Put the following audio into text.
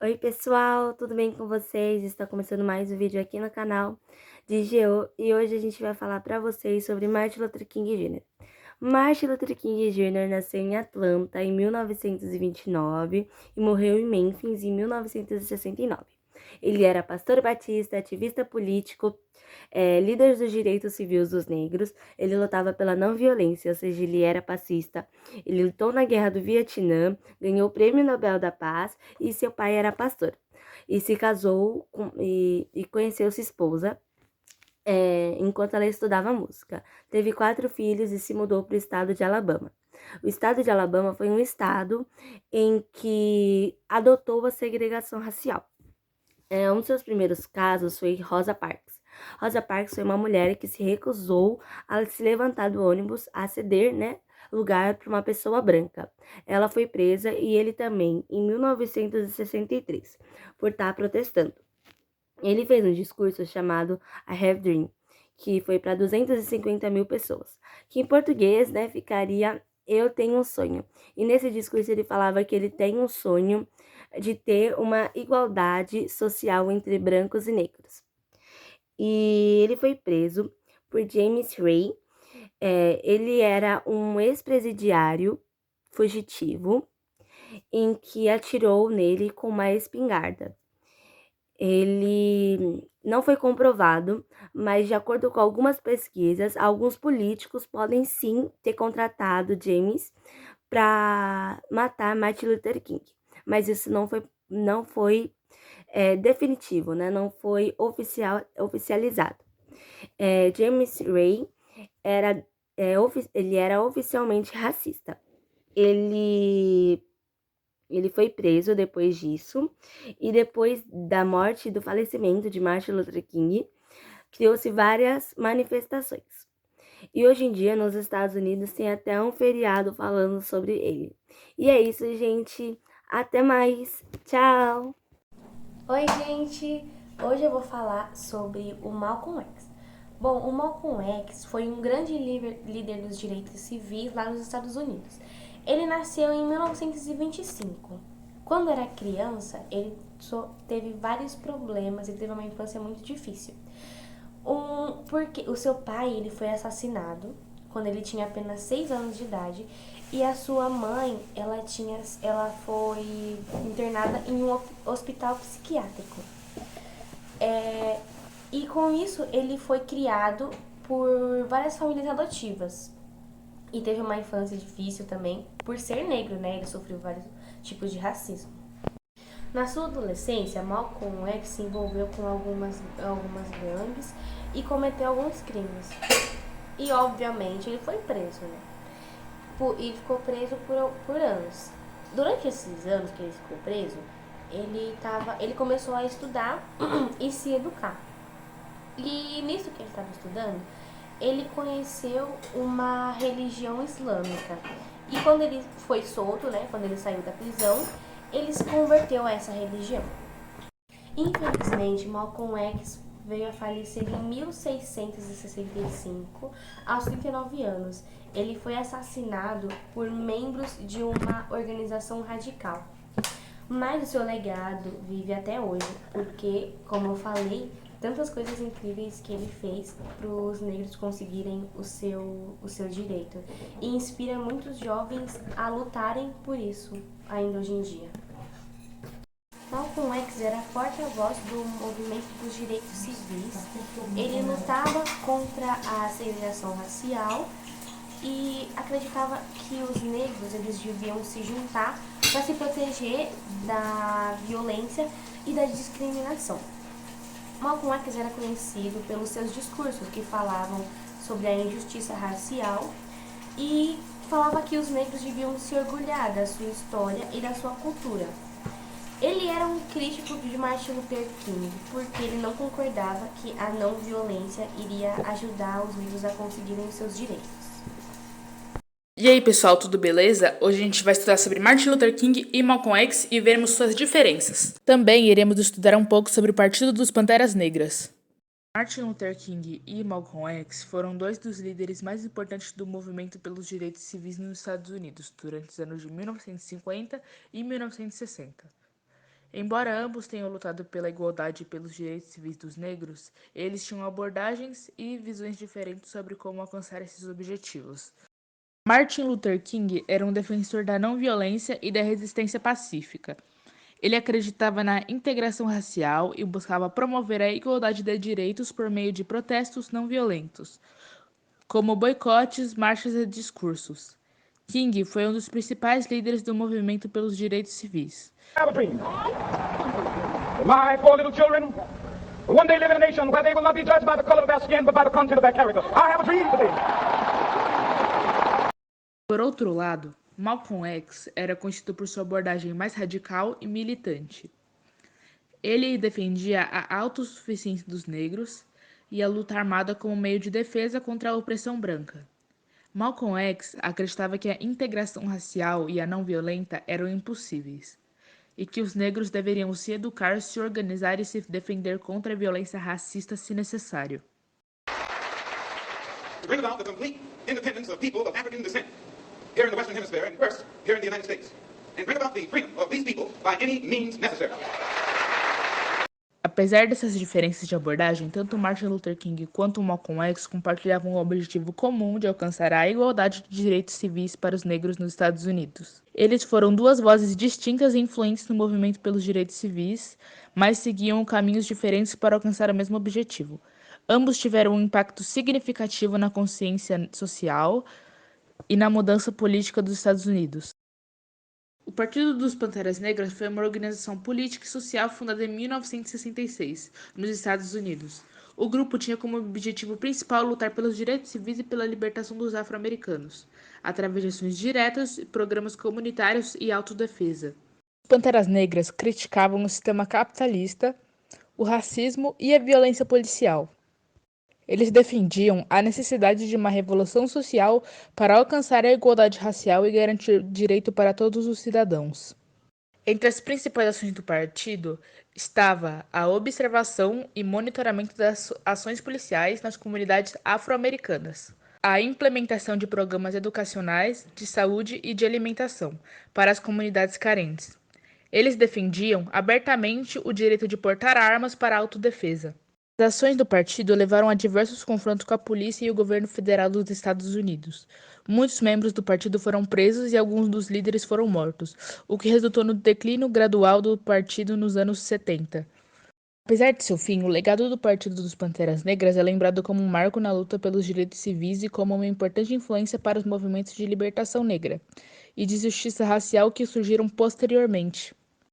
Oi pessoal, tudo bem com vocês? Está começando mais um vídeo aqui no canal de Geo e hoje a gente vai falar para vocês sobre Martin Luther King Jr. Martin Luther King Jr. nasceu em Atlanta em 1929 e morreu em Memphis em 1969. Ele era pastor batista, ativista político, líder dos direitos civis dos negros. Ele lutava pela não violência, ou seja, ele era pacifista. Ele lutou na Guerra do Vietnã, ganhou o Prêmio Nobel da Paz e seu pai era pastor. E se casou e conheceu sua esposa enquanto ela estudava música. Teve 4 filhos e se mudou para o estado de Alabama. O estado de Alabama foi um estado em que adotou a segregação racial. Um dos seus primeiros casos foi Rosa Parks. Rosa Parks foi uma mulher que se recusou a se levantar do ônibus, a ceder, lugar para uma pessoa branca. Ela foi presa e ele também, em 1963, por estar protestando. Ele fez um discurso chamado I Have Dream, que foi para 250 mil pessoas, que em português, ficaria Eu Tenho um Sonho. E nesse discurso ele falava que ele tem um sonho de ter uma igualdade social entre brancos e negros. E ele foi preso por James Ray. Ele era um ex-presidiário fugitivo em que atirou nele com uma espingarda. Ele não foi comprovado, mas de acordo com algumas pesquisas, alguns políticos podem sim ter contratado James para matar Martin Luther King. Mas isso não foi definitivo, não foi oficializado. James Ray era, ele era oficialmente racista. Ele foi preso depois disso, e depois da morte e do falecimento de Martin Luther King, criou-se várias manifestações. E hoje em dia, nos Estados Unidos, tem até um feriado falando sobre ele. E é isso, gente. Até mais. Tchau! Oi, gente! Hoje eu vou falar sobre o Malcolm X. Bom, o Malcolm X foi um grande líder dos direitos civis lá nos Estados Unidos. Ele nasceu em 1925. Quando era criança, ele teve vários problemas e teve uma infância muito difícil. Porque o seu pai ele foi assassinado quando ele tinha apenas 6 anos de idade e a sua mãe ela foi internada em um hospital psiquiátrico. E com isso ele foi criado por várias famílias adotivas e teve uma infância difícil também por ser negro, né? Ele sofreu vários tipos de racismo. Na sua adolescência, Malcolm X se envolveu com algumas gangues e cometeu alguns crimes. E, obviamente, ele foi preso, né? E ficou preso por anos. Durante esses anos que ele ficou preso, ele começou a estudar e se educar. E nisso que ele estava estudando, ele conheceu uma religião islâmica. E quando ele foi solto, né, quando ele saiu da prisão, ele se converteu a essa religião. Infelizmente, Malcolm X veio a falecer em 1665, aos 39 anos. Ele foi assassinado por membros de uma organização radical. Mas o seu legado vive até hoje, porque, como eu falei, tantas coisas incríveis que ele fez para os negros conseguirem o seu direito. E inspira muitos jovens a lutarem por isso, ainda hoje em dia. Malcolm X era porta-voz do movimento dos direitos civis. Ele lutava contra a segregação racial e acreditava que os negros eles deviam se juntar para se proteger da violência e da discriminação. Malcolm X era conhecido pelos seus discursos que falavam sobre a injustiça racial e falava que os negros deviam se orgulhar da sua história e da sua cultura. Ele era um crítico de Martin Luther King, porque ele não concordava que a não violência iria ajudar os negros a conseguirem os seus direitos. E aí, pessoal, tudo beleza? Hoje a gente vai estudar sobre Martin Luther King e Malcolm X e vermos suas diferenças. Também iremos estudar um pouco sobre o Partido dos Panteras Negras. Martin Luther King e Malcolm X foram dois dos líderes mais importantes do movimento pelos direitos civis nos Estados Unidos durante os anos de 1950 e 1960. Embora ambos tenham lutado pela igualdade e pelos direitos civis dos negros, eles tinham abordagens e visões diferentes sobre como alcançar esses objetivos. Martin Luther King era um defensor da não-violência e da resistência pacífica. Ele acreditava na integração racial e buscava promover a igualdade de direitos por meio de protestos não violentos, como boicotes, marchas e discursos. King foi um dos principais líderes do movimento pelos direitos civis. I have a dream. My four little children will one day live in a nation where they will not be judged by the color of their skin, but by the content of their character. I have a dream today. Por outro lado, Malcolm X era conhecido por sua abordagem mais radical e militante. Ele defendia a autossuficiência dos negros e a luta armada como meio de defesa contra a opressão branca. Malcolm X acreditava que a integração racial e a não violenta eram impossíveis, e que os negros deveriam se educar, se organizar e se defender contra a violência racista se necessário. To bring about the complete independence of people of African descent here in the Western Hemisphere and first here in the United States, and bring about the freedom of these people by any means necessary. Apesar dessas diferenças de abordagem, tanto Martin Luther King quanto Malcolm X compartilhavam um objetivo comum de alcançar a igualdade de direitos civis para os negros nos Estados Unidos. Eles foram duas vozes distintas e influentes no movimento pelos direitos civis, mas seguiam caminhos diferentes para alcançar o mesmo objetivo. Ambos tiveram um impacto significativo na consciência social e na mudança política dos Estados Unidos. O Partido dos Panteras Negras foi uma organização política e social fundada em 1966, nos Estados Unidos. O grupo tinha como objetivo principal lutar pelos direitos civis e pela libertação dos afro-americanos, através de ações diretas, programas comunitários e autodefesa. Os Panteras Negras criticavam o sistema capitalista, o racismo e a violência policial. Eles defendiam a necessidade de uma revolução social para alcançar a igualdade racial e garantir direito para todos os cidadãos. Entre as principais ações do partido estava a observação e monitoramento das ações policiais nas comunidades afro-americanas, a implementação de programas educacionais, de saúde e de alimentação para as comunidades carentes. Eles defendiam abertamente o direito de portar armas para a autodefesa. As ações do partido levaram a diversos confrontos com a polícia e o governo federal dos Estados Unidos. Muitos membros do partido foram presos e alguns dos líderes foram mortos, o que resultou no declínio gradual do partido nos anos 70. Apesar de seu fim, o legado do Partido dos Panteras Negras é lembrado como um marco na luta pelos direitos civis e como uma importante influência para os movimentos de libertação negra e de justiça racial que surgiram posteriormente.